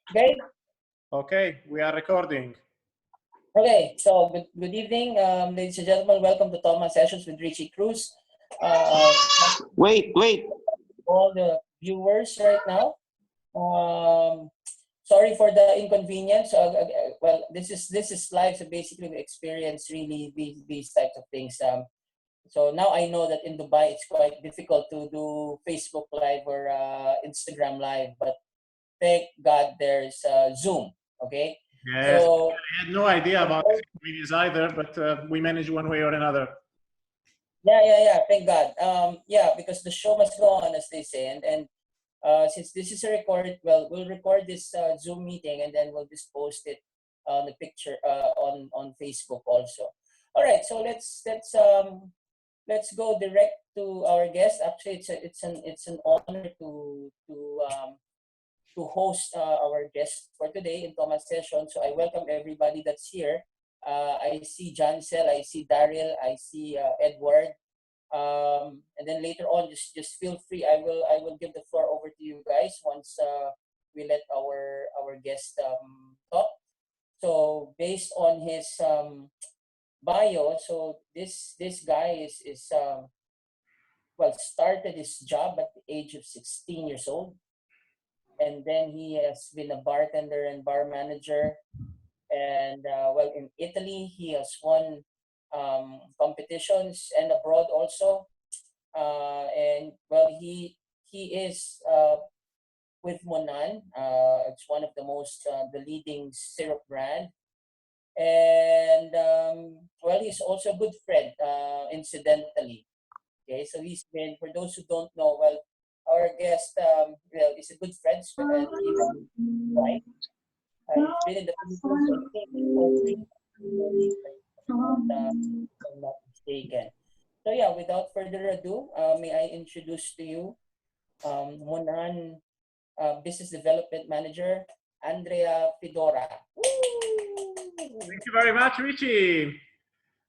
Okay. Okay, we are recording. Okay. So good evening, ladies and gentlemen. Welcome to Toma Sessions with Richie Cruz. Wait. All the viewers right now. Sorry for the inconvenience. Well, this is live, so basically we experience really these types of things. So now I know that in Dubai it's quite difficult to do Facebook Live or Instagram Live, but thank God there's Zoom. Okay. Yes, So I had no idea about videos either, but we managed one way or another. yeah. Thank God. Yeah, because the show must go on, as they say, and since this is a record, well, we'll record this Zoom meeting and then we'll just post it on the picture on Facebook also. All right, so let's go direct to our guest. Actually, it's an honor to host our guest for today in Toma Sessions. So I welcome everybody that's here. I see Jancel, I see Daryl, I see Edward. And then later on, just feel free. I will give the floor over to you guys once we let our guest talk. So based on his bio, so this guy is well, started his job at the age of 16 years old, and then he has been a bartender and bar manager. And well, in Italy, he has won competitions and abroad also. And well, he is with Monin. It's one of the most the leading syrup brand. And well, he's also a good friend, incidentally. Okay, so he's been, for those who don't know, well, our guest well, is a good friend and even wife. He's been in the Philippines, I think, for 3 years, if I'm not mistaken. So yeah, without further ado, may I introduce to you Monin Business Development Manager, Andrea Fidora. Thank you very much, Richie.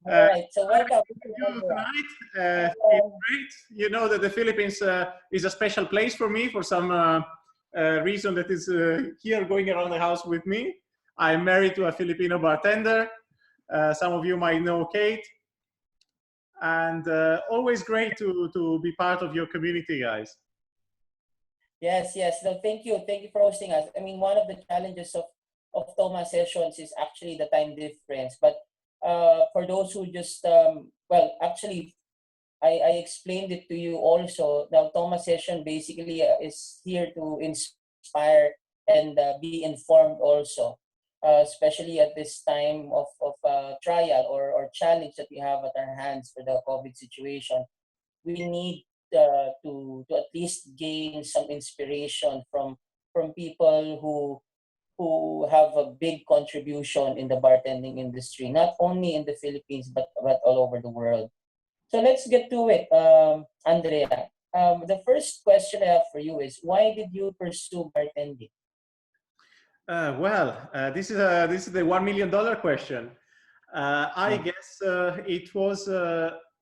All right, so welcome. Tonight, it's great. You know that the Philippines is a special place for me for some reason that is here going around the house with me. I'm married to a Filipino bartender. Some of you might know Kate. And always great to be part of your community, guys. Yes. No, thank you for hosting us. I mean, one of the challenges of Toma Sessions is actually the time difference. But for those who just well, actually, I explained it to you also. Now, Toma Session basically is here to inspire and be informed also, especially at this time of trial or challenge that we have at our hands for the COVID situation. We need to at least gain some inspiration from people who have a big contribution in the bartending industry, not only in the Philippines but all over the world. So let's get to it, Andrea. The first question I have for you is, why did you pursue bartending? Well, this is the $1 million question. I guess it was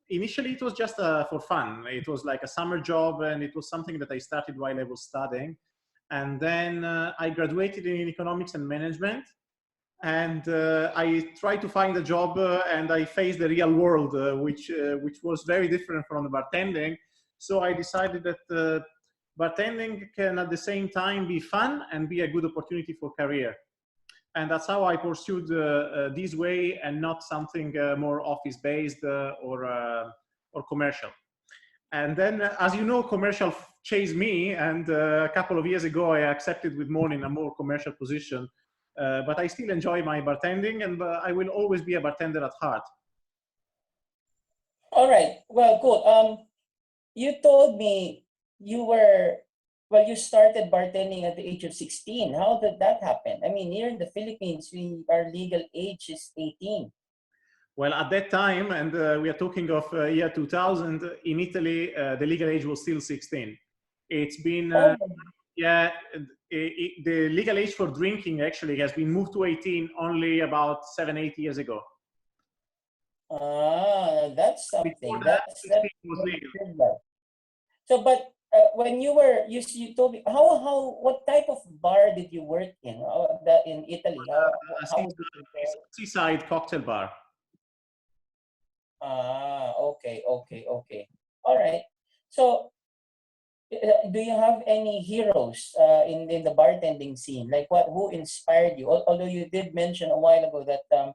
initially it was just for fun. It was like a summer job, and it was something that I started while I was studying. And then I graduated in economics and management, and I tried to find a job, and I faced the real world, which was very different from the bartending. So I decided that bartending can at the same time be fun and be a good opportunity for career. And that's how I pursued this way and not something more office-based or commercial. And then, as you know, commercial chased me, and a couple of years ago, I accepted with Monin a more commercial position. But I still enjoy my bartending, and I will always be a bartender at heart. All right. Well, cool. You told me you were, well, you started bartending at the age of 16. How did that happen? I mean, here in the Philippines, our legal age is 18. Well, at that time, and we are talking of year 2000, in Italy, the legal age was still 16. It's been, yeah, the legal age for drinking actually has been moved to 18 only about 7-8 years ago. Ah, that's something. Before that, 16 was legal. So, but when you told me what type of bar did you work in in Italy? How would you compare? Seaside cocktail bar. Ah, okay, okay, okay. All right. So, do you have any heroes in the bartending scene? Like who inspired you? Although you did mention a while ago that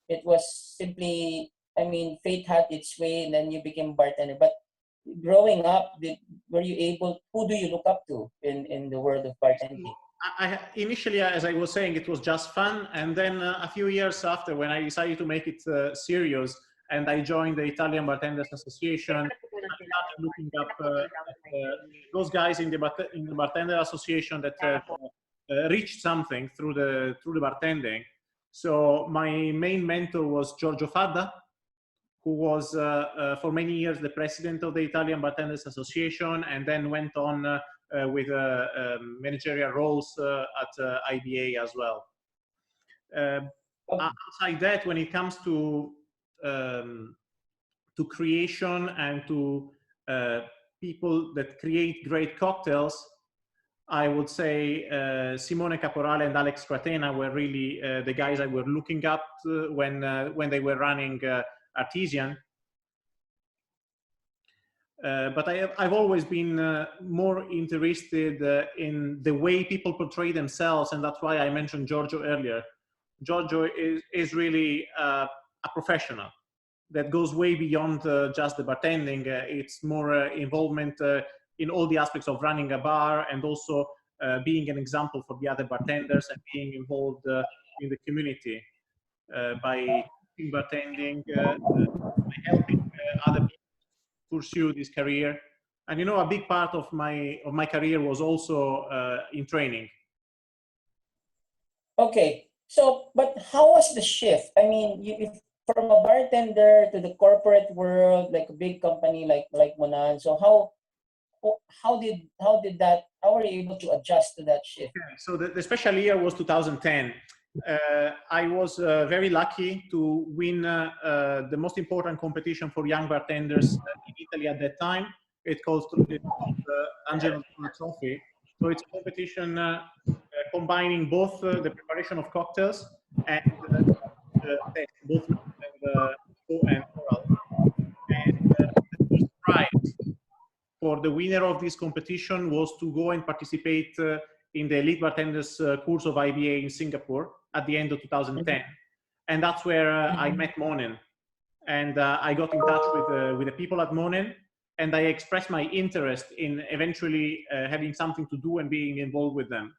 it was simply, I mean, fate had its way and then you became bartender. But growing up, were you able? Who do you look up to in the world of bartending? Initially, as I was saying, it was just fun, and then a few years after, when I decided to make it serious, and I joined the Italian Bartenders Association, I started looking up those guys in the Bartender Association that reached something through the bartending. So my main mentor was Giorgio Fadda, who was for many years the president of the Italian Bartenders Association, and then went on with managerial roles at IBA as well. Outside that, when it comes to creation and to people that create great cocktails, I would say Simone Caporale and Alex Cratena were really the guys I were looking up when they were running Artesian. But I've always been more interested in the way people portray themselves, and that's why I mentioned Giorgio earlier. Giorgio is really a professional that goes way beyond just the bartending. It's more involvement in all the aspects of running a bar, and also being an example for the other bartenders and being involved in the community by bartending, by helping other people pursue this career. And you know, a big part of my career was also in training. Okay, so but how was the shift? I mean, if from a bartender to the corporate world, like a big company like Monin. So how were you able to adjust to that shift? Okay, so the special year was 2010. I was very lucky to win the most important competition for young bartenders in Italy at that time. It's called Angelo Trophy. So it's a competition combining both the preparation of cocktails and test, both and oral. And the first prize for the winner of this competition was to go and participate in the Elite Bartenders course of IBA in Singapore at the end of 2010. And that's where I met Monin. And I got in touch with the people at Monin, and I expressed my interest in eventually having something to do and being involved with them.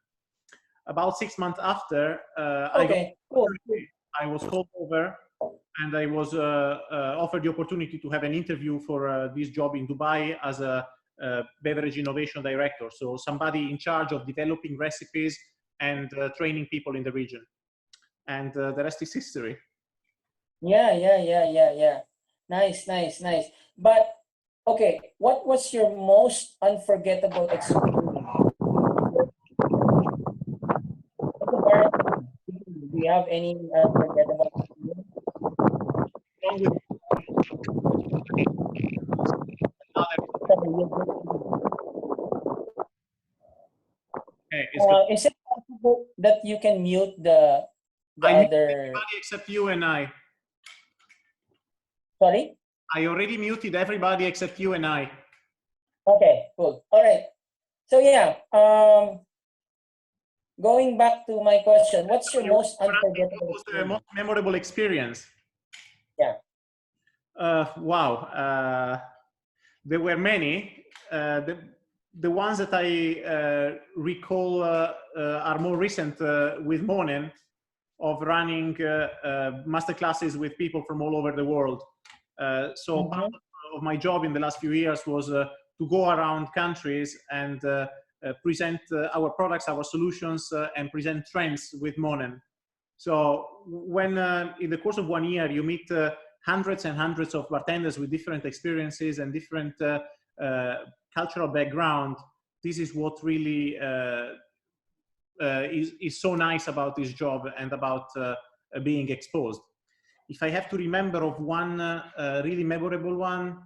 About 6 months after, I was called over, and I was offered the opportunity to have an interview for this job in Dubai as a beverage innovation director. So somebody in charge of developing recipes and training people in the region. And the rest is history. Yeah. Nice. But okay, what was your most unforgettable experience? Do you have any unforgettable experience? Is it possible that you can mute the other? Everybody except you and I. Sorry? I already muted everybody except you and I. Okay, cool. All right. So yeah, going back to my question, what's your most unforgettable What was the most memorable experience? Yeah. Wow. There were many. The ones that I recall are more recent with Monin, of running masterclasses with people from all over the world. So part of my job in the last few years was to go around countries and present our products, our solutions, and present trends with Monin. So when in the course of 1 year, you meet hundreds and hundreds of bartenders with different experiences and different cultural background, this is what really is so nice about this job and about being exposed. If I have to remember of one really memorable one,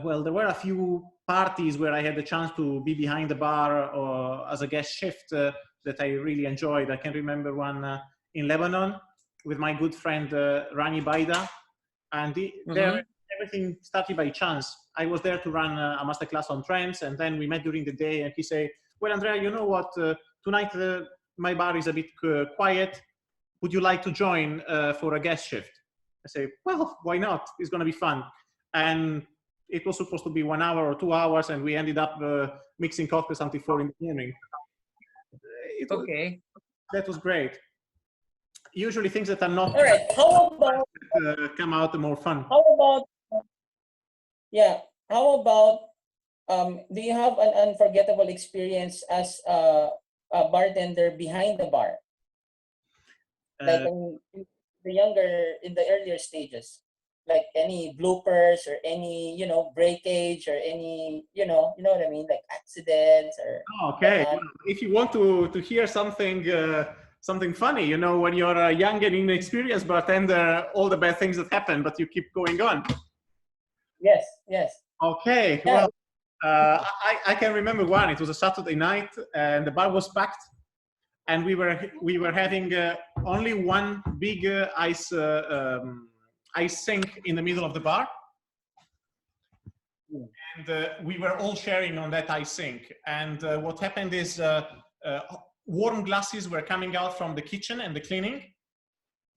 well, there were a few parties where I had the chance to be behind the bar or as a guest chef that I really enjoyed. I can remember one in Lebanon with my good friend Rani Baida, and there everything started by chance. I was there to run a masterclass on trends, and then we met during the day, and he said, "Well, Andrea, you know what? Tonight my bar is a bit quiet. Would you like to join for a guest shift?" I say, "Well, why not? It's going to be fun." And it was supposed to be 1 hour or 2 hours, and we ended up mixing cocktails until 4 in the morning. That was great. Usually things that are not all right. How about come out more fun. How about How about do you have an unforgettable experience as a bartender behind the bar? Like in the earlier stages, like any bloopers or any breakage or any you know what I mean, like accidents or. Okay, well, if you want to hear something something funny, when you're a young and inexperienced bartender, all the bad things that happen, but you keep going on. Yes. Okay, yeah. Well, I can remember one. It was a Saturday night, and the bar was packed, and we were having only one big ice sink in the middle of the bar, and we were all sharing on that ice sink. And what happened is warm glasses were coming out from the kitchen and the cleaning.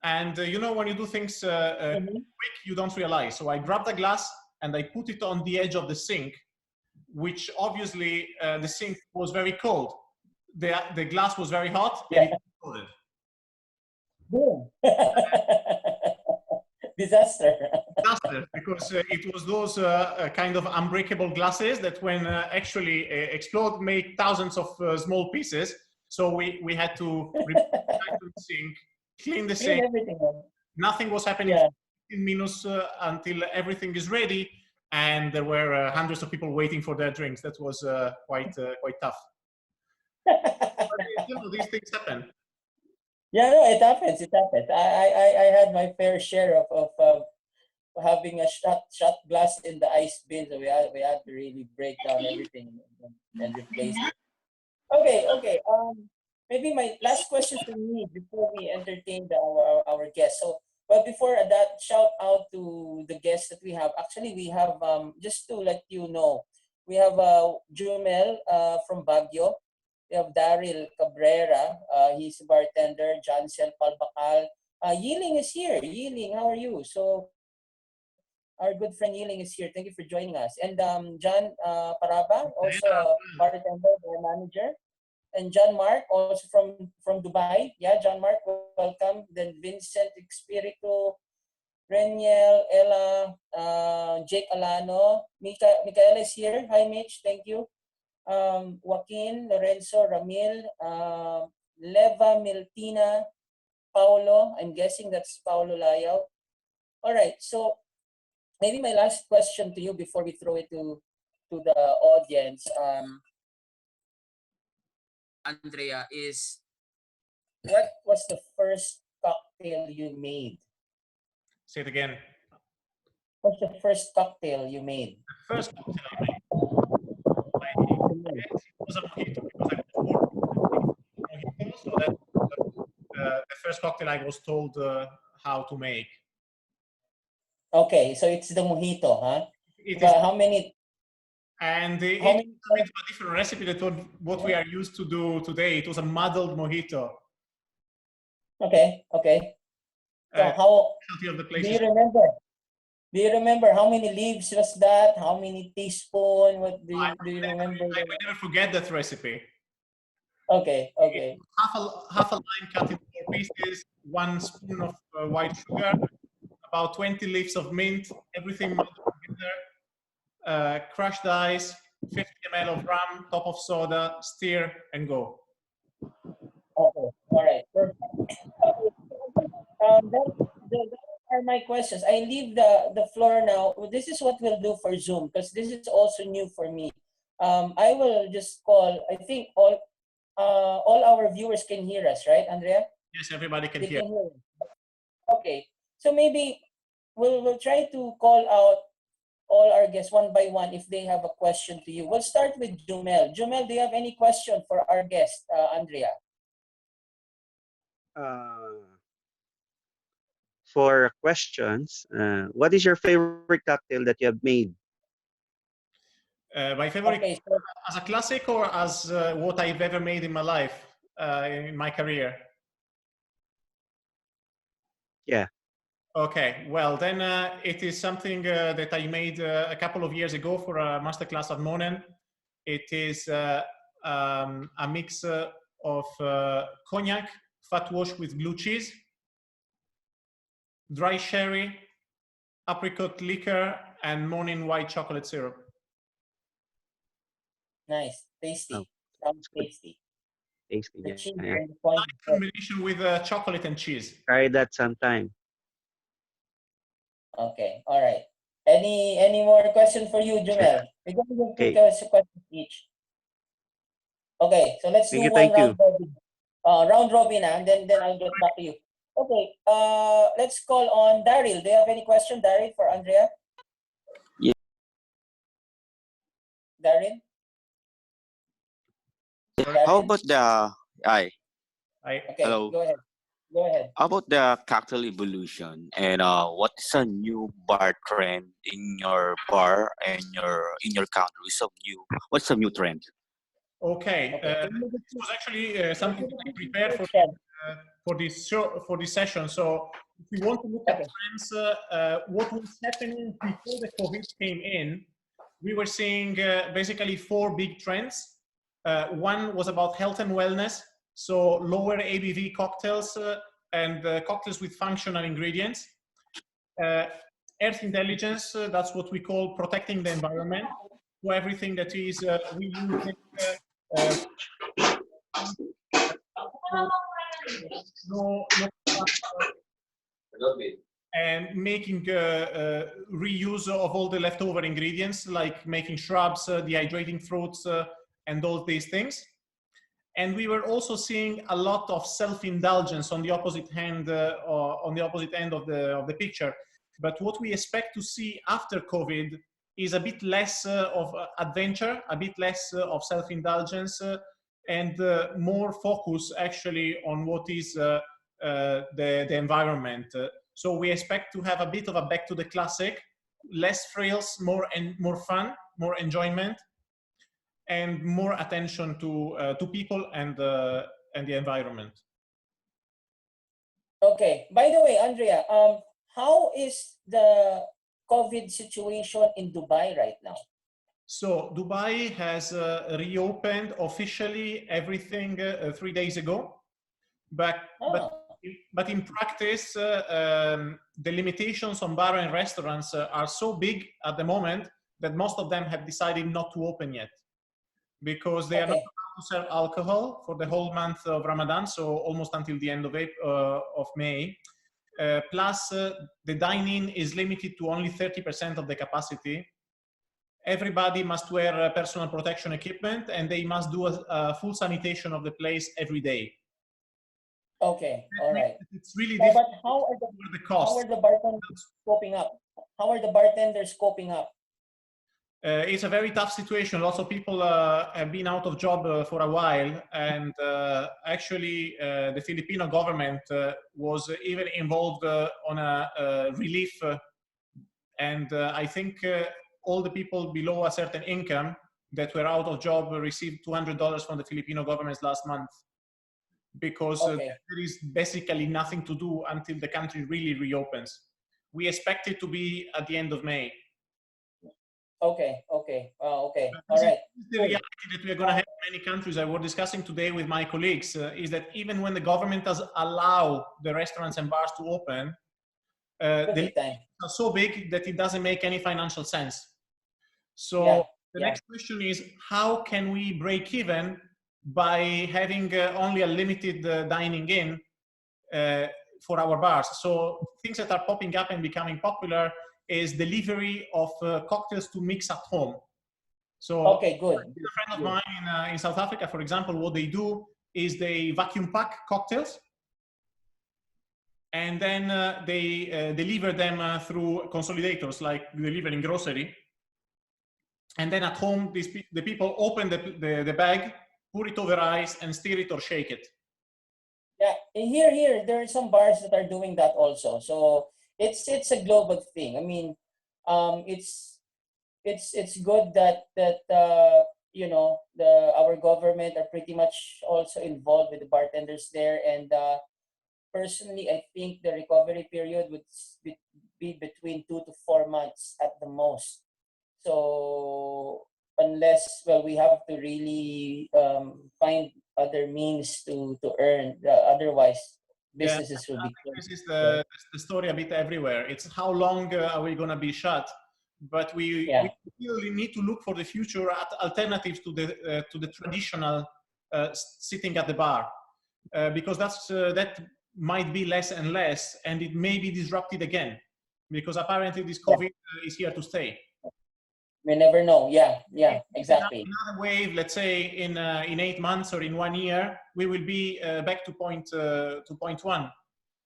And when you do things quick, you don't realize. So I grabbed a glass and I put it on the edge of the sink, which obviously the sink was very cold. The glass was very hot, and it exploded. Boom. Disaster, because it was those kind of unbreakable glasses that when actually explode, make thousands of small pieces. So we had to remove the sink, clean the sink. Nothing was happening for 15 minutes until everything is ready. And there were hundreds of people waiting for their drinks. That was quite tough. But, these things happen. Yeah, no, it happens. I had my fair share of having a shot glass in the ice bin. So we had to really break down everything and replace it. Okay. Maybe my last question to me before we entertain our guests. So, but before that, shout out to the guests that we have. Actually, we have just to let you know, we have Jumel from Baguio. We have Daryl Cabrera. He's a bartender. Jancel Palbacal. Yiling is here. Yiling, how are you? So, our good friend Yiling is here. Thank you for joining us. And John Paraba, also a bartender, bar manager. And John Mark, also from Dubai. Yeah, John Mark, welcome. Then Vincent Espiritu, Reniel, Ella, Jake Alano, Micaela is here. Hi, Mitch. Thank you. Joaquin, Lorenzo, Ramil, Leva, Miltina, Paulo. I'm guessing that's Paulo Layao. All right. So maybe my last question to you before we throw it to the audience. Andrea, is what was the first cocktail you made? Say it again. What's the first cocktail you made? The first cocktail I made. It was a mojito because I was mojito, so that the first cocktail I was told how to make. Okay, so it's the mojito, huh? How many? And it went to a different recipe than what we are used to do today. It was a muddled mojito. Okay. So do you remember? Do you remember how many leaves was that? How many teaspoons? What do you remember? I will never forget that recipe. Okay. Half a lime cut into 4 pieces, 1 spoon of white sugar, about 20 leaves of mint, everything muddled together, crushed ice, 50 ml of rum, top of soda, stir, and go. Okay, all right, perfect. That are my questions. I leave the floor now. This is what we'll do for Zoom because this is also new for me. I will just call. I think all our viewers can hear us, right, Andrea? Yes, everybody can hear. Okay, so maybe we'll try to call out all our guests one by one if they have a question to you. We'll start with Jumel. Jumel, do you have any question for our guest, Andrea? For questions, what is your favorite cocktail that you have made? My favorite, Okay, so, as a classic or as what I've ever made in my life, in my career? Yeah. Okay, well then it is something that I made a couple of years ago for a masterclass at Monin. It is a mix of cognac, fat wash with blue cheese, dry sherry, apricot liquor, and Monin white chocolate syrup. nice, tasty, Oh, sounds it's good. tasty. Tasty. The Yeah. cheese Yeah. and the fun. Nice combination with chocolate and cheese. Try that sometime. Okay, all right. Any more question for you, Jumel? We're going to do two Okay. questions each. Okay, so let's do one Thank you. round robin. Round robin, and then I'll get back to you. Okay, let's call on Daryl. Do you have any question, Daryl, for Andrea? Yeah. Daryl? How about the I Okay, hello? go ahead. Go ahead. How about the cocktail evolution and what is a new bar trend in your bar and in your country? What's a new trend? Okay, Okay. this was actually something that I prepared for this show, for this session. So if we want to look at trends, what was happening before the COVID came in, we were seeing basically four big trends. One was about health and wellness, so lower ABV cocktails and cocktails with functional ingredients. Earth intelligence, that's what we call protecting the environment. So everything that is reusing and making reuse of all the leftover ingredients, like making shrubs, dehydrating fruits, and all these things. And we were also seeing a lot of self-indulgence on the opposite hand, or on the opposite end of the picture. But what we expect to see after COVID is a bit less of adventure, a bit less of self-indulgence, and more focus actually on what is the environment. So we expect to have a bit of a back to the classic, less frills, more fun, more enjoyment, and more attention to people and the environment. Okay. By the way, Andrea, how is the COVID situation in Dubai right now? So Dubai has reopened officially everything 3 days ago, but in practice, the limitations on bar and restaurants are so big at the moment that most of them have decided not to open yet, because they are not allowed to serve alcohol for the whole month of Ramadan, so almost until the end of May. Plus, the dine-in is limited to only 30% of the capacity. Everybody must wear personal protection equipment, and they must do a full sanitation of the place every day. Okay, all right. It's really so, difficult. But how are the bartenders coping up? How are the bartenders coping up? It's a very tough situation. Lots of people have been out of job for a while, and actually the Filipino government was even involved on a relief, and I think all the people below a certain income that were out of job received $200 from the Filipino government last month, because there is basically nothing to do until the country really reopens. We expect it to be at the end of May. Okay. All right. The reality that we are going to have in many countries, I was discussing today with my colleagues, is that even when the government does allow the restaurants and bars to open, the limitations are so big that it doesn't make any financial sense. So the next question is, how can we break even by having only a limited dining in for our bars? So things that are popping up and becoming popular is delivery of cocktails to mix at home. So good. A friend of mine in South Africa, for example, what they do is they vacuum pack cocktails, and then they deliver them through consolidators, like delivering grocery. And then at home, the people open the bag, pour it over ice, and stir it or shake it. Yeah, here there are some bars that are doing that also. So it's a global thing. I mean, it's good that you know, our government are pretty much also involved with the bartenders there. And personally, I think the recovery period would be between 2 to 4 months at the most. So unless, well, we have to really find other means to earn. Otherwise, Yeah, businesses will I be think this is closed. the story a bit everywhere. It's how long are we going to be shut? But we really need to look for the future at alternatives to the traditional sitting at the bar, because that might be less and less, and it may be disrupted again, because apparently this COVID is here to stay. We never know. Yeah, exactly. Another wave, let's say in 8 months or in 1 year, we will be back to point one.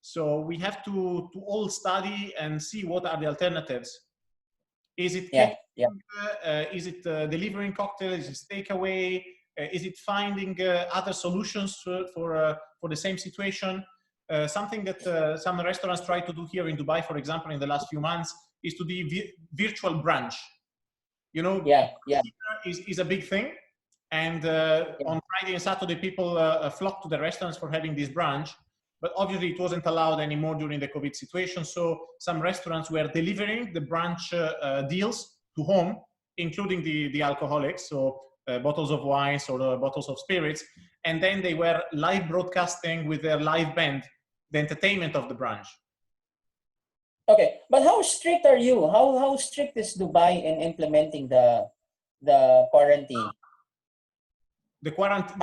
So we have to all study and see what are the alternatives. Is it catering? Is it delivering cocktails? Is it takeaway? Is it finding other solutions for the same situation? Something that some restaurants try to do here in Dubai, for example, in the last few months, is to do virtual brunch. You know, is a big thing. And on Friday and Saturday, people flock to the restaurants for having this brunch. But obviously, it wasn't allowed anymore during the COVID situation. So some restaurants were delivering the brunch deals to home, including the alcoholics, so bottles of wines or bottles of spirits. And then they were live broadcasting with their live band, the entertainment of the brunch. Okay, but how strict are you? How strict is Dubai in implementing the quarantine? The quarantine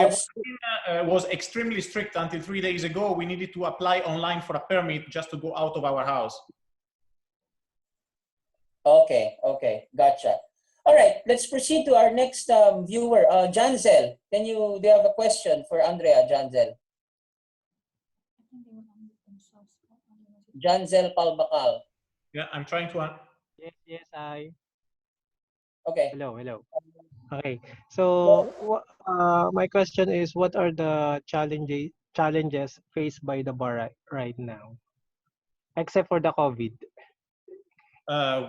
was extremely strict until 3 days ago. We needed to apply online for a permit just to go out of our house. Okay, gotcha. All right, let's proceed to our next viewer, Janzel. Do you have a question for Andrea, Janzel? Janzel Palbakal. Yeah, I'm trying to. Yes, I. Okay. Hello. Okay. So, my question is, what are the challenges faced by the bar right now, except for the COVID?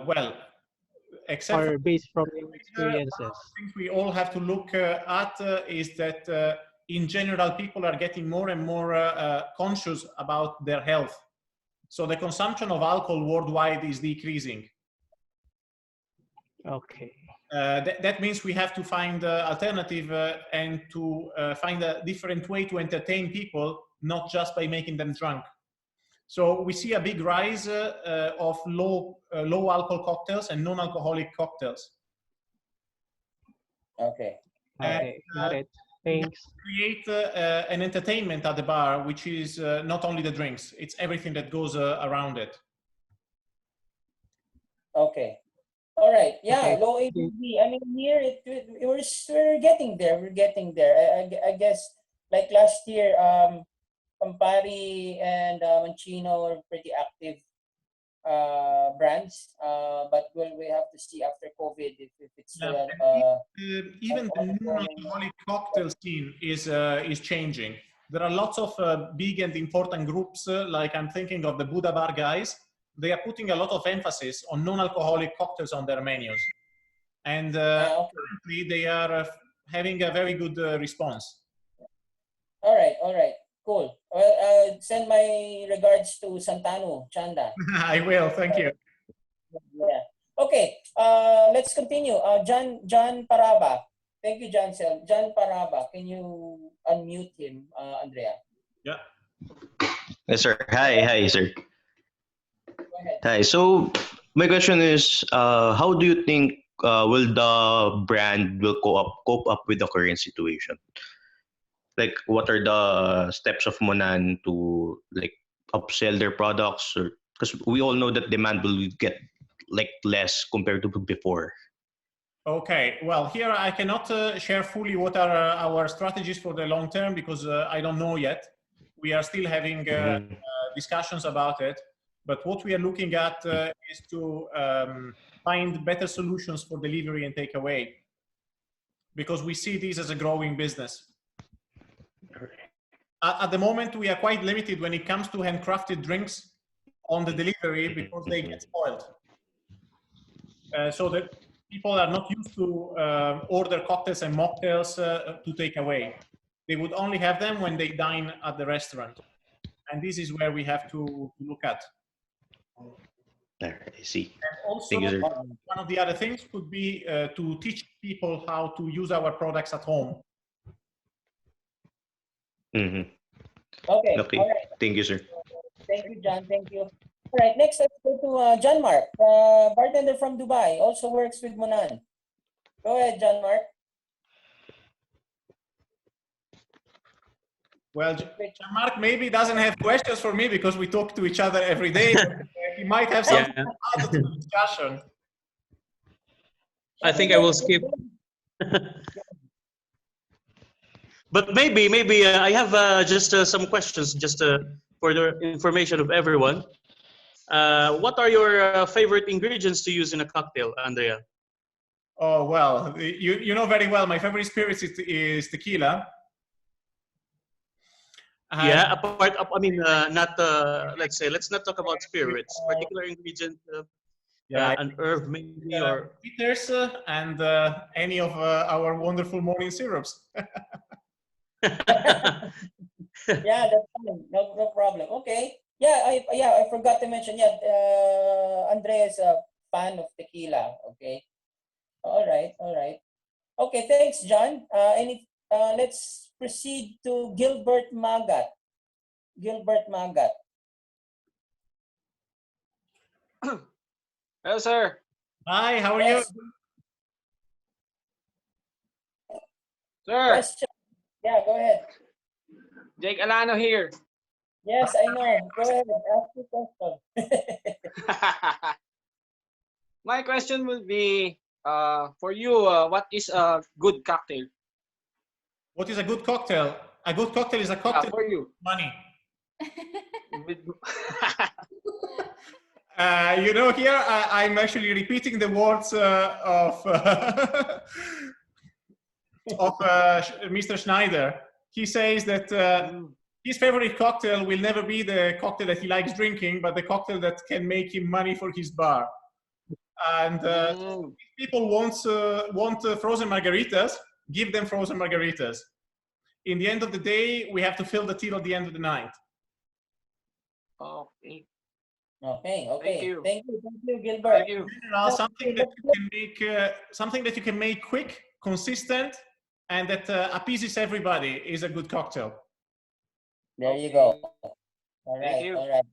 Well, except or based from your experiences. One of the things we all have to look at is that in general, people are getting more and more conscious about their health. So the consumption of alcohol worldwide is decreasing. Okay. That means we have to find alternative and to find a different way to entertain people, not just by making them drunk. So we see a big rise of low alcohol cocktails and non-alcoholic cocktails. Okay. Okay, got it. Thanks. Create an entertainment at the bar, which is not only the drinks, it's everything that goes around it. Okay. All right. Yeah, Okay. low ABV. I mean, here we're getting there. We're getting there. I guess like last year, Campari and Mancino are pretty active brands, but we have to see after COVID if it's still even the non-alcoholic cocktail scene is changing. There are lots of big and important groups, like I'm thinking of the Buddha Bar guys. They are putting a lot of emphasis on non-alcoholic cocktails on their menus, and currently they are having a very good response. All right. Cool. Well, send my regards to Santanu, Chanda. I will. Thank you. Yeah. Okay. Let's continue. John Paraba. Thank you, John. John Paraba. Can you unmute him, Andrea? Yeah. Yes, sir. Hi, sir. Go ahead. Hi. So my question is, how do you think will the brand will cope up with the current situation? Like, what are the steps of Monin to like upsell their products, or because we all know that demand will get like less compared to before. Okay, well, here I cannot share fully what are our strategies for the long term because I don't know yet. We are still having discussions about it. But what we are looking at is to find better solutions for delivery and takeaway, because we see this as a growing business. At the moment, we are quite limited when it comes to handcrafted drinks on the delivery because they get spoiled. So that people are not used to order cocktails and mocktails to take away. They would only have them when they dine at the restaurant. And this is where we have to look at. I see. And also, Thank you, sir. one of the other things could be to teach people how to use our products at home. Mm-hmm. Okay. Okay. All right. Thank you, sir. Thank you, John. Thank you. All right. Next, let's go to John Mark, bartender from Dubai, also works with Monin. Go ahead, John Mark. Well, Mark maybe doesn't have questions for me because we talk to each other every day. But he might have something to add to the discussion. I think I will skip. But maybe I have just some questions just for the information of everyone. What are your favorite ingredients to use in a cocktail, Andrea? Oh, well, you know very well, my favorite spirit is tequila. Yeah, apart, I mean, not, let's say, let's not talk about spirits. Particular ingredient, an herb maybe, or... Bitters and any of our wonderful morning syrups. Yeah, that's fine. No problem. Okay. Yeah, I forgot to mention. Yeah, Andrea is a fan of tequila. Okay. All right. Okay, thanks, John. Let's proceed to Gilbert Magat. Gilbert Magat. Hello, sir. Hi, how are Yes. you? Sir, Question. Yeah, go ahead. Jake Alano here. Yes, I know. Go ahead. Ask your question. My question will be for you, what is a good cocktail? What is a good cocktail? A good cocktail is a cocktail For you. with money. With- You know, here I'm actually repeating the words of Mr. Schneider. He says that his favorite cocktail will never be the cocktail that he likes drinking, but the cocktail that can make him money for his bar. And if people want frozen margaritas, give them frozen margaritas. In the end of the day, we have to fill the till at the end of the night. Okay. Okay. Thank you, Gilbert. Thank you. Something that you can make quick, consistent, and that appeases everybody is a good cocktail. There you go. All right. Thank you. All right.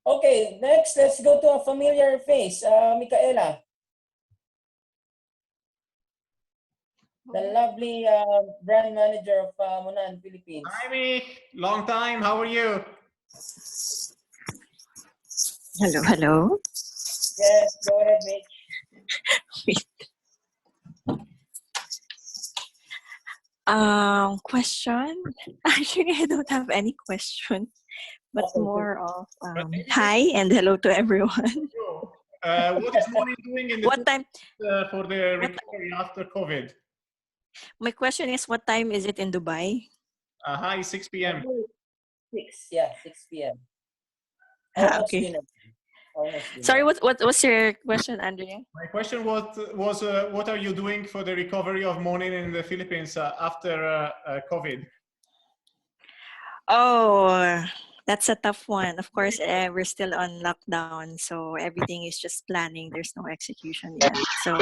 Okay, next, let's go to a familiar face, Micaela. The lovely brand manager of Monin Philippines. Hi, Mick. Long time. How are you? Hello. Yes, go ahead, Mitch. Question? Actually, I don't have any question, but Okay, more of hi and hello to everyone. What is Monin doing in the What time? for the recovery after COVID? My question is, what time is it in Dubai? Hi, 6 p.m. 6 p.m. Ah, Almost okay. dinner. Almost dinner. Sorry, what's your question, Andrea? My question was what are you doing for the recovery of Monin in the Philippines after COVID? Oh, that's a tough one. Of course, we're still on lockdown, so everything is just planning. There's no execution yet. So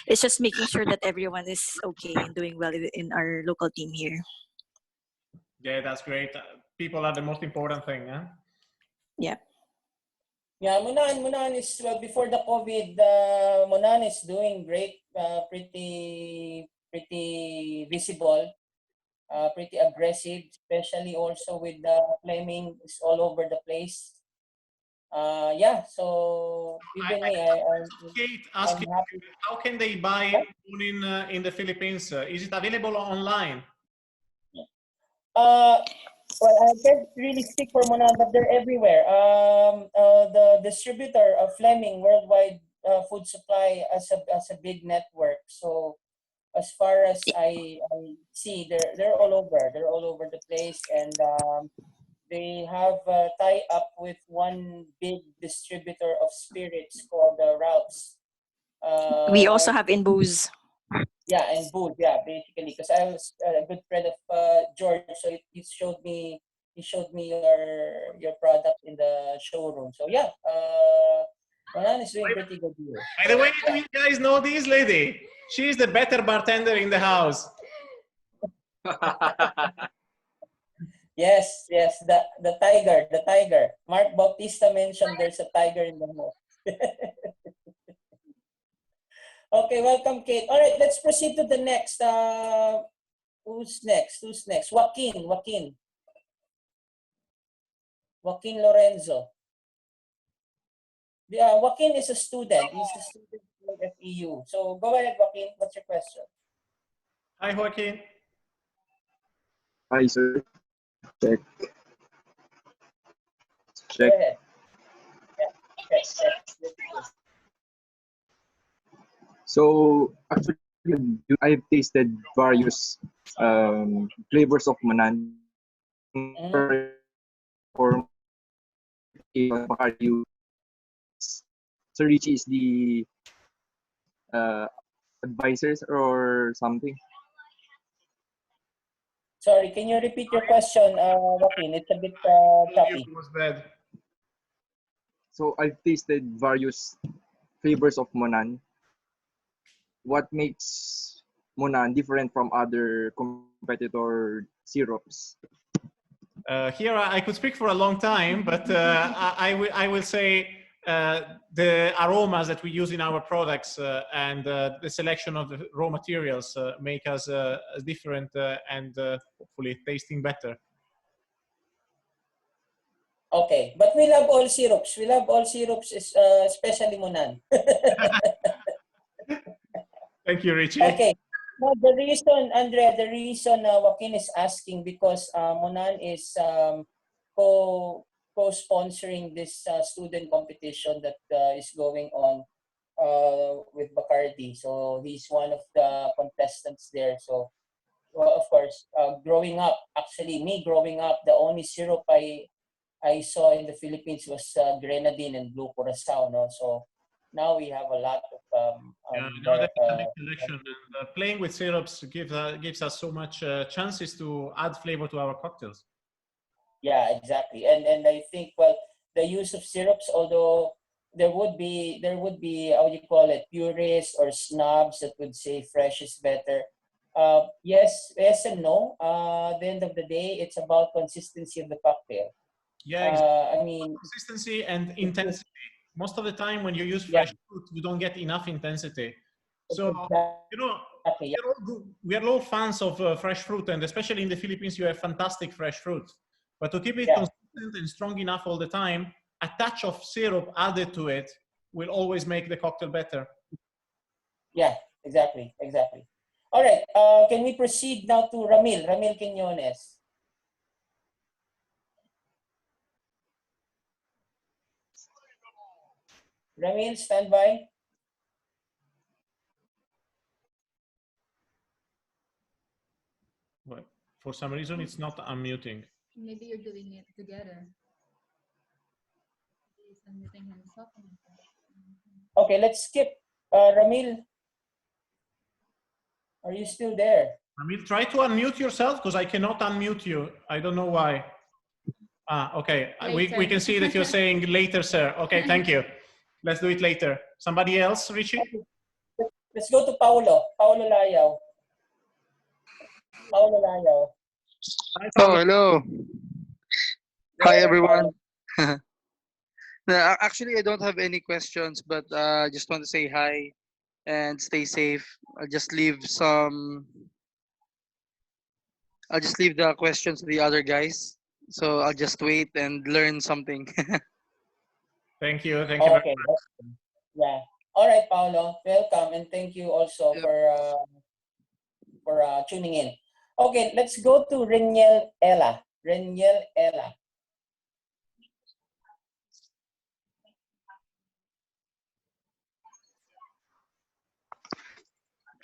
it's just making sure that everyone is okay and doing well in our local team here. Yeah, that's great. People are the most important thing, huh? Yeah. Yeah, Monin is before the COVID. Monin is doing great. Pretty visible. Pretty aggressive, especially also with the flaming is all over the place. Yeah, so even me, Ask I'm happy. how can they buy Monin in the Philippines? Is it available online? Well, I can't really speak for Monan, but they're everywhere. The distributor of Fleming Worldwide Food Supply as a big network. So as far as I see, they're all over. They're all over the place, and they have a tie up with one big distributor of spirits called Ralph's. We also have in booze. Yeah, and booze. Yeah, basically, because I was a good friend of George, so he showed me your product in the showroom. So yeah, Ronan is doing pretty good here. By the way, do you guys know this lady? She's the better bartender in the house. Yes, the tiger. Mark Bautista mentioned there's a tiger in the house. Okay, welcome, Kate. All right, let's proceed to the next. Who's next? Joaquin Lorenzo. Joaquin is a student. He's a student at FEU. So go ahead, Joaquin. What's your question? Hi, Joaquin. Hi, sir. Check. Go ahead. Yeah, check. So actually, I've tasted various flavors of Monan. For you, Sir Richie is the advisors or something. Sorry, can you repeat your question, Joaquin? It's a bit choppy. So I've tasted various flavors of Monan. What makes Monan different from other competitor syrups? Here I could speak for a long time, but I will say the aromas that we use in our products and the selection of the raw materials make us different and hopefully tasting better. Okay, but we love all syrups. We love all syrups, especially Monan. Thank you, Richie. Okay. No, the reason, Andrea, Joaquin is asking because Monan is co-sponsoring this student competition that is going on with Bacardi. So he's one of the contestants there. So, well, of course, growing up, the only syrup I saw in the Philippines was grenadine and blue curacao. No? So now we have a lot of selection. And, playing with syrups gives us so much chances to add flavor to our cocktails. Yeah, exactly. And I think, well, the use of syrups, although there would be how do you call it, purists or snobs that would say fresh is better. Yes and no. At the end of the day, it's about consistency of the cocktail. Yeah, exactly. I mean, consistency and intensity. Most of the time when you use fresh fruit, you don't get enough intensity. So, you know, we are all fans of fresh fruit, and especially in the Philippines, you have fantastic fresh fruit. But to keep it consistent and strong enough all the time, a touch of syrup added to it will always make the cocktail better. Yeah, exactly. All right, can we proceed now to Ramil Quiñones? Ramil, stand by. Well, for some reason, it's not unmuting. Maybe you're doing it together. He's unmuting himself. Okay, let's skip. Ramil, are you still there? Ramil, try to unmute yourself because I cannot unmute you. I don't know why. Okay. We can see that you're saying later, sir. Okay, thank you. Let's do it later. Somebody else, Richie? Let's go to Paulo Layao. Hi, oh, hello. Hi, everyone. No, actually, I don't have any questions, but just want to say hi and stay safe. I'll just leave the questions to the other guys. So I'll just wait and learn something. Thank you. Thank you very much. Yeah. All right, Paulo. Welcome, and thank you also for tuning in. Okay, let's go to Reniel Ella. Reniel Ella.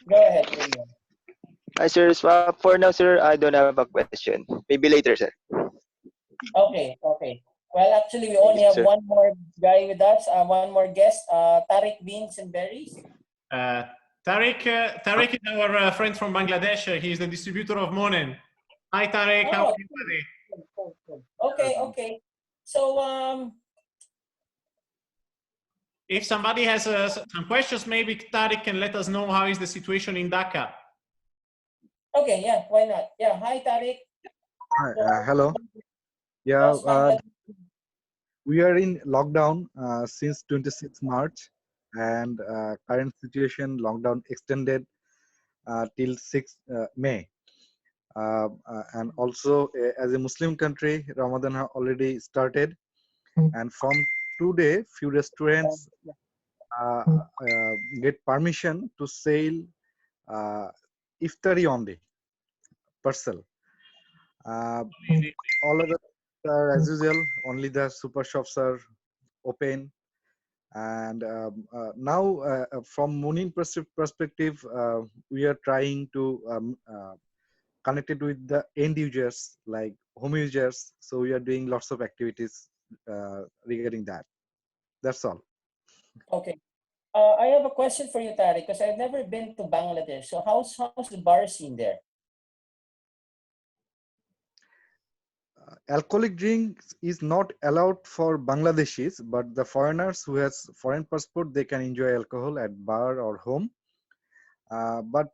Go ahead, Reniel. Hi, sir. So, for now, sir, I don't have a question. Maybe later, sir. Okay, okay. Well, actually, we Thank only you, have sir. one more guy with us, one more guest, Tariq Beans and Berries. Uh, Tariq is our friend from Bangladesh. He's the distributor of Monin. Hi, Tariq. How are Oh, you, buddy? cool. Okay, okay. So, If somebody has some questions, maybe Tariq can let us know how is the situation in Dhaka. okay, yeah, why not? Yeah, hi, Tariq. Hi, So, hello. Yeah, how's Bangladesh? we are in lockdown since 26 March, and current situation lockdown extended till 6 May. And also, as a Muslim country, Ramadan has already started, and from today, few restaurants uh, get permission to sell uh, iftari only parcel. All other are as usual. Only the super shops are open. And now, from Monin perspective, we are trying to connect it with the end users, like home users. So we are doing lots of activities regarding that. That's all. Okay. I have a question for you, Tariq, because I've never been to Bangladesh. So how's the bar scene there? Alcoholic drinks is not allowed for Bangladeshis, but the foreigners who has foreign passport, they can enjoy alcohol at bar or home. But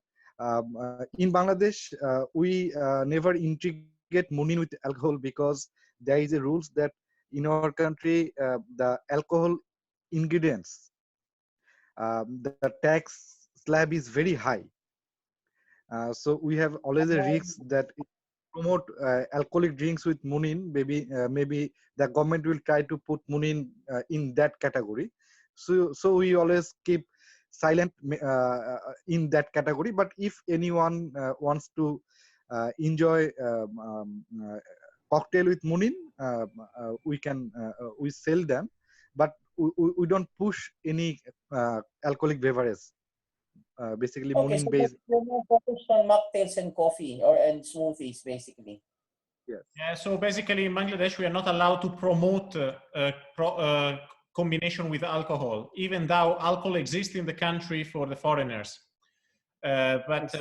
in Bangladesh, we never integrate Monin with alcohol because there is a rules that in our country the alcohol ingredients, the tax slab is very high. So we have always a risk that promote alcoholic drinks with Monin. Maybe the government will try to put Monin in that category. So we always keep silent in that category. But if anyone wants to enjoy cocktail with Monin, we sell them, but we don't push any alcoholic beverage. Basically, Okay, Monin so based. you're more focused on mocktails and coffee and smoothies, basically. Yes. Yeah, so basically in Bangladesh, we are not allowed to promote combination with alcohol, even though alcohol exists in the country for the foreigners. But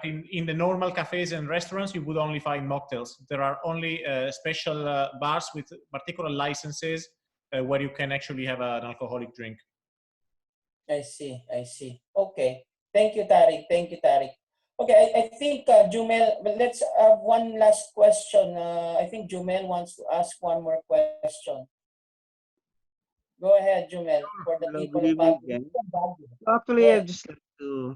in the normal cafes and restaurants, you would only find mocktails. There are only special bars with particular licenses where you can actually have an alcoholic drink. I see. Okay. Thank you, Tariq. Okay, I think Jumel, but let's have one last question. I think Jumel wants to ask one more question. Go ahead, Jumel, for the Hello, people good of evening Baguio. again. Actually, Yeah. I'd just like to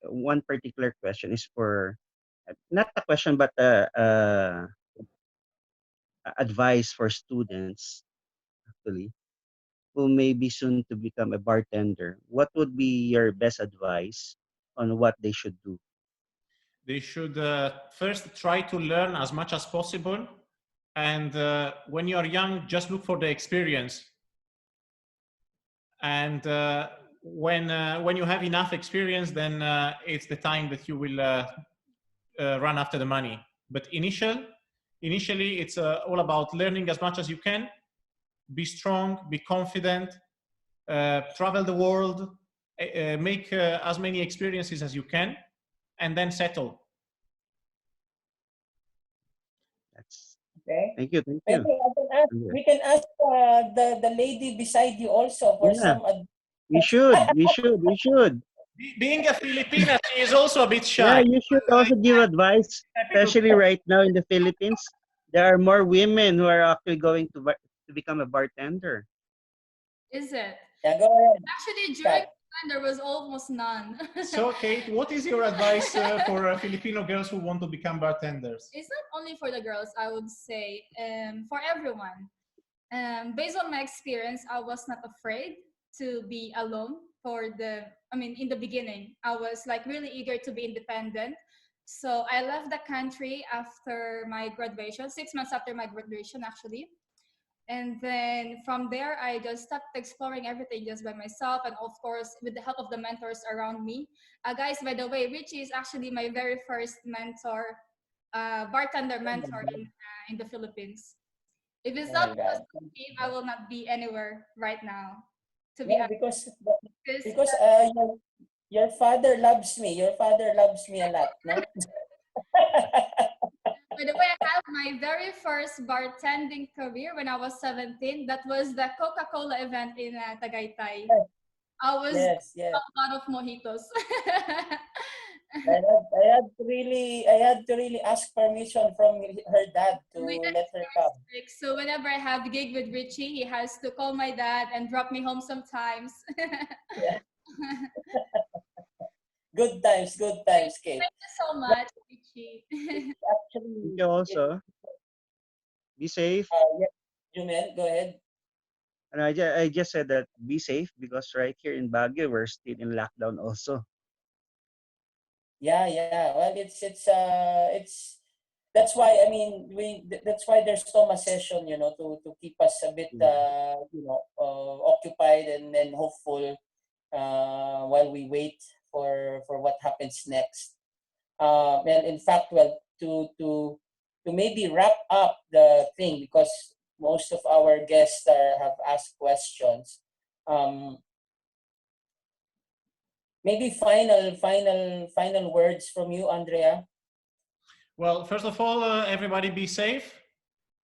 one particular question is for not a question but advice for students actually who may be soon to become a bartender. What would be your best advice on what they should do? They should first try to learn as much as possible. And when you're young, just look for the experience. And when you have enough experience, then it's the time that you will run after the money. But initially, it's all about learning as much as you can. Be strong, be confident, travel the world, make as many experiences as you can, and then settle. Okay. Thank you. Maybe I can ask. We can ask the lady beside you also for Yeah, some. we should. Being a Filipina, she is also a bit Yeah, shy. you should also give advice, especially right now in the Philippines. There are more women who are actually going to become a bartender. Is it? Yeah, go ahead. Actually, during time, there was almost none. So, Kate, what is your advice for Filipino girls who want to become bartenders? It's not only for the girls, I would say, for everyone. Based on my experience, I was not afraid to be alone in the beginning. I was like really eager to be independent. So I left the country after my graduation, 6 months after my graduation, actually. And then from there, I just started exploring everything just by myself, and of course, with the help of the mentors around me. Guys, by the way, Richie is actually my very first mentor, bartender mentor in the Philippines. If it's Oh not my because God. of him, I will not be anywhere right now. To be Yeah, honest, because your father loves me. Your father loves me a lot, no? by the way, I have my very first bartending career when I was 17. That was the Coca-Cola event in Tagaytay. I was Yes, yes. a lot of mojitos. I had to really ask permission from her dad to let her come. So whenever I have a gig with Richie, he has to call my dad and drop me home sometimes. Yeah. Good times, Kate. Thank you so much, Richie. Actually, Thank you also. Be safe. Yeah, Jumel, go ahead. And I just said that be safe because right here in Baguio, we're still in lockdown also. Yeah, yeah. Well, it's that's why I mean that's why there's Toma Session, you know, to keep us a bit occupied and hopeful while we wait for what happens next. And in fact, well, to maybe wrap up the thing because most of our guests have asked questions. Um, Maybe final words from you, Andrea. Well, first of all, everybody be safe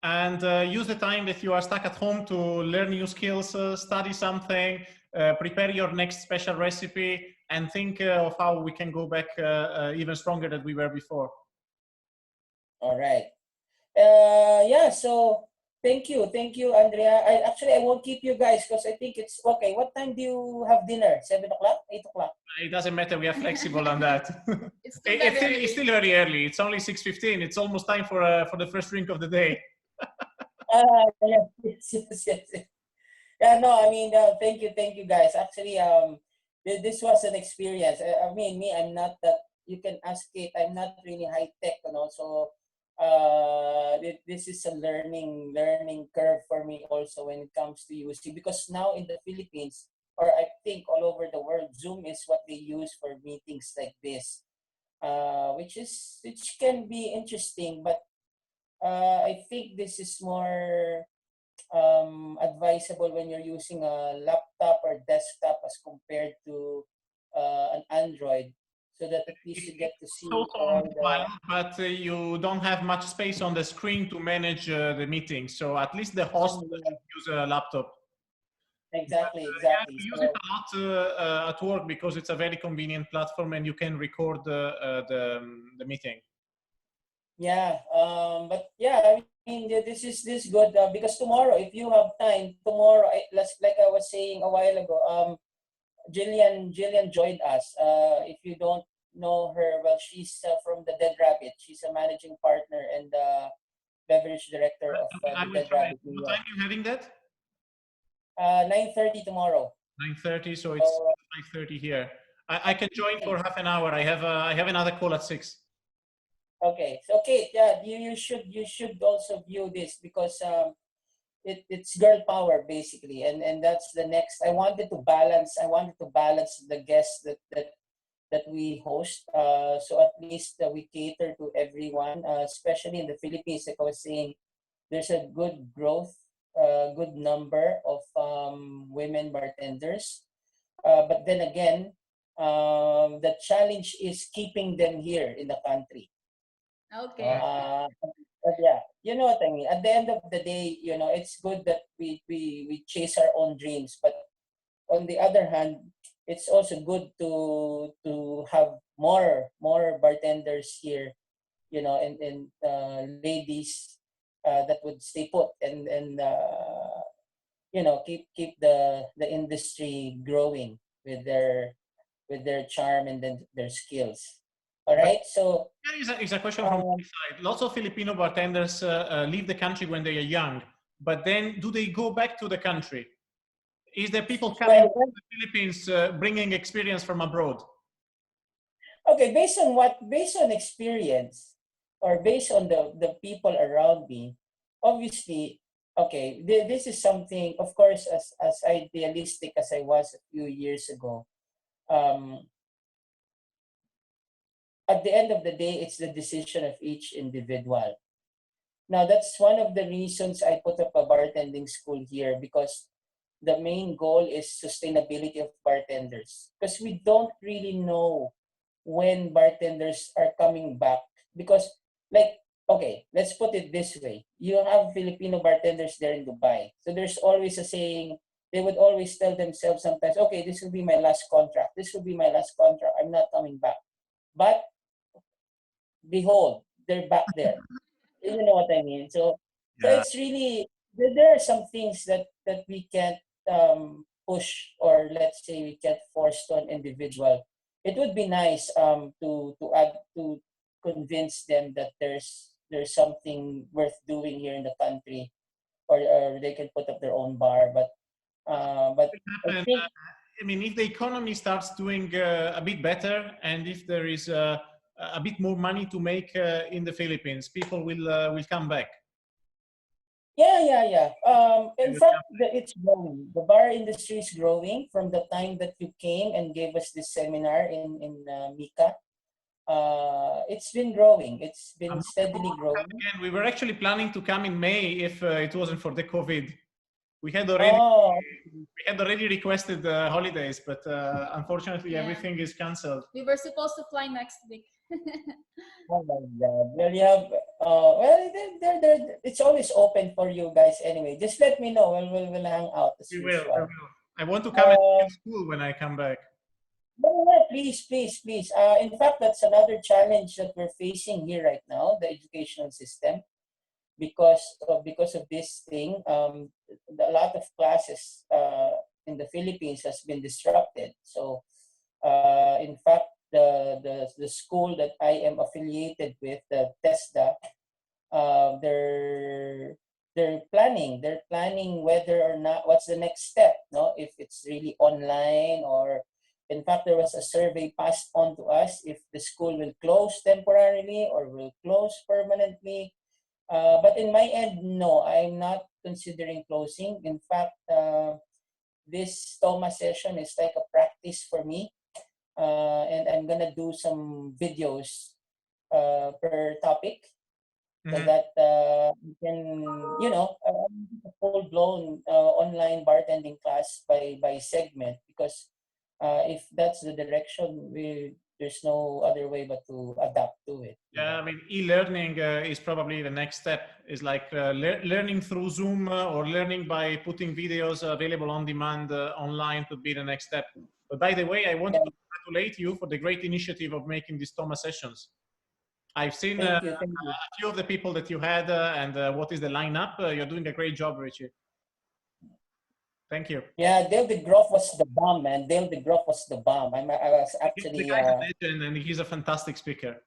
and use the time that you are stuck at home to learn new skills, study something, prepare your next special recipe, and think of how we can go back even stronger than we were before. All right. Yeah, so thank you, Andrea. I won't keep you guys because I think it's okay. What time do you have dinner? 7 o'clock, 8 o'clock? It doesn't matter. We are flexible on that. It's still very early. It's only 6:15. It's almost time for the first drink of the day. Yes. Yeah, no, I mean, thank you guys. Actually, this was an experience. I mean, I'm not that. You can ask Kate. I'm not really high tech, you know. So, this is a learning curve for me also when it comes to using, because now in the Philippines, or I think all over the world, Zoom is what they use for meetings like this, which can be interesting, but I think this is more advisable when you're using a laptop or desktop as compared to an Android, so that at least you get to see all the. But you don't have much space on the screen to manage the meeting. So at least the host should use a laptop. Exactly. Yeah, we use it a lot at work because it's a very convenient platform and you can record the meeting. Yeah, but yeah, I mean, this is good because tomorrow, if you have time, tomorrow, like I was saying a while ago, Jillian joined us. If you don't know her, well, she's from the Dead Rabbit. She's a managing partner and beverage director of the Dead Rabbit. What time are you having that? 9:30 tomorrow. 9:30, so it's 5:30 here. I can join for half an hour. I have another call at 6. Okay, so Kate, yeah, you should also view this because it's girl power basically, and that's the next. I wanted to balance the guests that we host, so at least we cater to everyone, especially in the Philippines. Like I was saying, there's a good growth, good number of women bartenders, but then again, the challenge is keeping them here in the country. Okay. But yeah, you know what I mean. At the end of the day, you know, it's good that we chase our own dreams, but on the other hand, it's also good to have more bartenders here, you know, and ladies that would stay put and you know, keep the industry growing with their charm and then their skills. All right, so There is a question from my side. Lots of Filipino bartenders leave the country when they are young, but then do they go back to the country? Is there people coming to the Philippines bringing experience from abroad? Okay, based on experience or based on the people around me, obviously, okay, this is something, of course, as idealistic as I was a few years ago. Um, at the end of the day, it's the decision of each individual. Now, that's one of the reasons I put up a bartending school here, because the main goal is sustainability of bartenders. Because we don't really know when bartenders are coming back. Because, like, okay, let's put it this way. You have Filipino bartenders there in Dubai. So there's always a saying, they would always tell themselves sometimes, okay, this will be my last contract. This will be my last contract. I'm not coming back. But behold, they're back there. You know what I mean? So Yeah. it's really, there are some things that we can't push, or let's say we can't force to an individual. It would be nice to convince them that there's something worth doing here in the country, or they can put up their own bar. But I Happen. think, I mean, if the economy starts doing a bit better, and if there is a bit more money to make in the Philippines, people will come back. yeah. In fact, it's growing. The bar industry is growing from the time that you came and gave us this seminar in Mika. It's been growing. It's been steadily growing. Again, we were actually planning to come in May if it wasn't for the COVID. We had already Oh, we had already requested holidays, but unfortunately Yeah. everything is cancelled. We were supposed to fly next week. oh my God. Well, you have. Well, it's always open for you guys anyway. Just let me know. We'll hang out as We usual. will. I want to come and Uh, teach school when I come back. no, please. In fact, that's another challenge that we're facing here right now, the educational system, because of this thing. A lot of classes in the Philippines has been disrupted. So, in fact, the school that I am affiliated with, the TESDA, uh, they're they're planning whether or not, what's the next step, no, if it's really online, or in fact there was a survey passed on to us if the school will close temporarily or will close permanently. But in my end, no, I'm not considering closing. In fact, this Toma session is like a practice for me, and I'm gonna do some videos per topic, so that you can, a full-blown online bartending class by segment, because if that's the direction, there's no other way but to adapt to it. Yeah, I mean, e-learning is probably the next step. Is like learning through Zoom or learning by putting videos available on demand online could be the next step. But by the way, I wanted to congratulate you for the great initiative of making these Toma sessions. I've seen Thank you. a few of the people that you had and what is the lineup. You're doing a great job, Richie. Thank you. Yeah, Dale de Groff was the bomb, man. Dale de Groff was the bomb. I was The actually. guy's a legend and he's a fantastic speaker.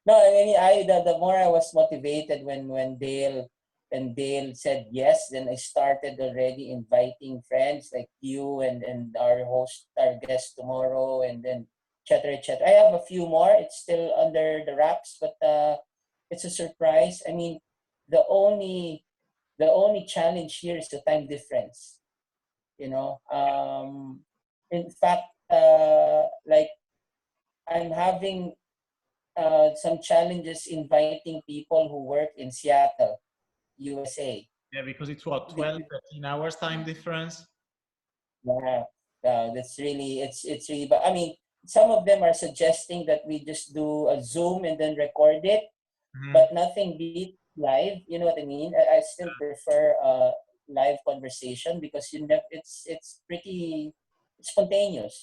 No, I mean, the more I was motivated when Dale said yes, then I started already inviting friends like you and our host, our guest tomorrow, and then et cetera. I have a few more. It's still under the wraps, but it's a surprise. I mean, the only challenge here is the time difference. In fact, like, I'm having some challenges inviting people who work in Seattle, USA. Yeah, because it's what, 12, 13 hours time difference? Yeah, that's really, it's really, but I mean, some of them are suggesting that we just do a Zoom and then record it, but nothing beats live. You know what I mean? I still prefer live conversation, because it's pretty spontaneous.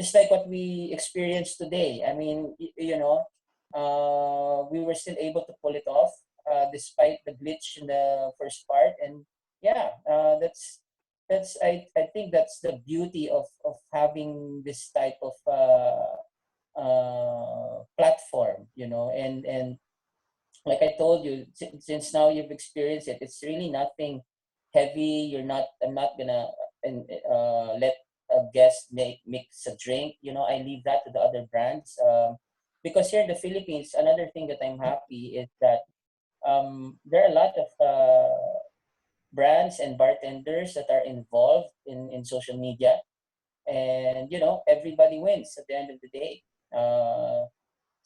Just like what we experienced today. I mean, we were still able to pull it off despite the glitch in the first part, and yeah, I think that's the beauty of having this type of platform, and like I told you, since now you've experienced it, it's really nothing heavy. I'm not gonna let a guest mix a drink. I leave that to the other brands. Because here in the Philippines, another thing that I'm happy is that there are a lot of brands and bartenders that are involved in social media, and everybody wins at the end of the day.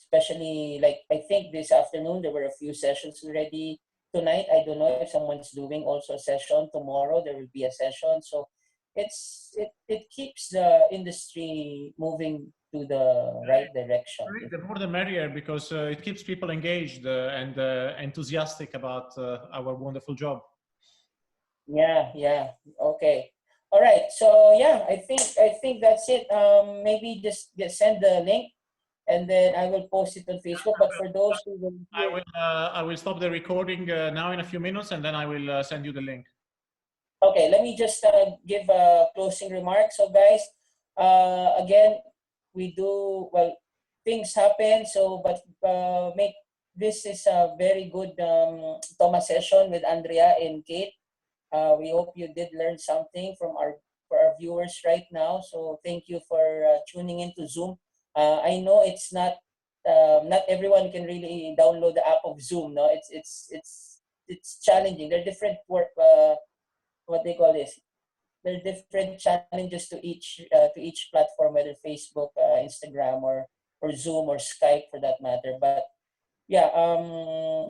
Especially, like, I think this afternoon there were a few sessions already. Tonight, I don't know if someone's doing also a session. Tomorrow there will be a session. So it keeps the industry moving to the right direction. Right, the more the merrier, because it keeps people engaged and enthusiastic about our wonderful job. Yeah. Okay. All right. So yeah, I think that's it. Maybe just send the link, and then I will post it on Facebook. But for those who will I will stop the recording now in a few minutes, and then I will send you the link. Okay, let me just give a closing remark. So guys, again, we do, well, things happen. So, but make this is a very good Toma session with Andrea and Kate. We hope you did learn something for our viewers right now. So thank you for tuning into Zoom. I know it's not everyone can really download the app of Zoom. No, it's challenging. There are different what they call this. There are different challenges to each platform, whether Facebook, Instagram, or Zoom or Skype for that matter. But yeah,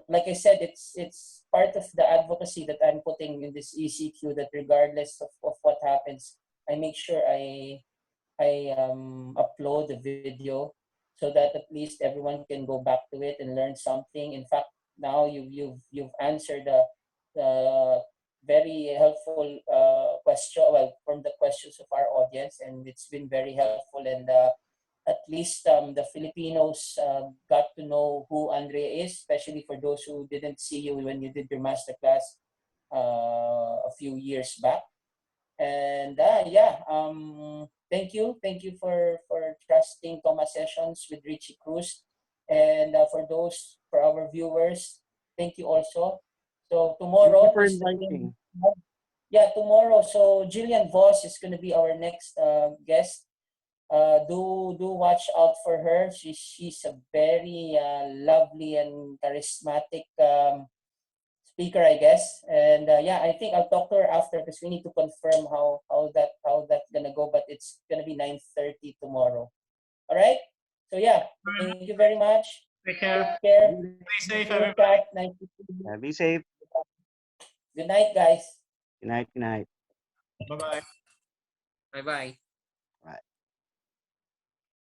like I said, it's part of the advocacy that I'm putting in this ECQ, that regardless of what happens, I make sure I upload the video so that at least everyone can go back to it and learn something. In fact, now you've answered the very helpful question, well, from the questions of our audience, and it's been very helpful. And at least the Filipinos got to know who Andrea is, especially for those who didn't see you when you did your masterclass a few years back. And thank you for trusting Toma Sessions with Richie Cruz. And for our viewers, thank you also. So tomorrow, Thank you for inviting. tomorrow. So Jillian Voss is going to be our next guest. Do watch out for her. She's a very lovely and charismatic speaker, I guess. And I think I'll talk to her after, because we need to confirm how that's gonna go. But it's gonna be 9:30 tomorrow. All right. So yeah, thank you very much. Take care. Take care. Stay safe, Good everybody. night. Nice to see you. Yeah, be safe. Good night, guys. Good night. Good night. Bye-bye. Bye bye.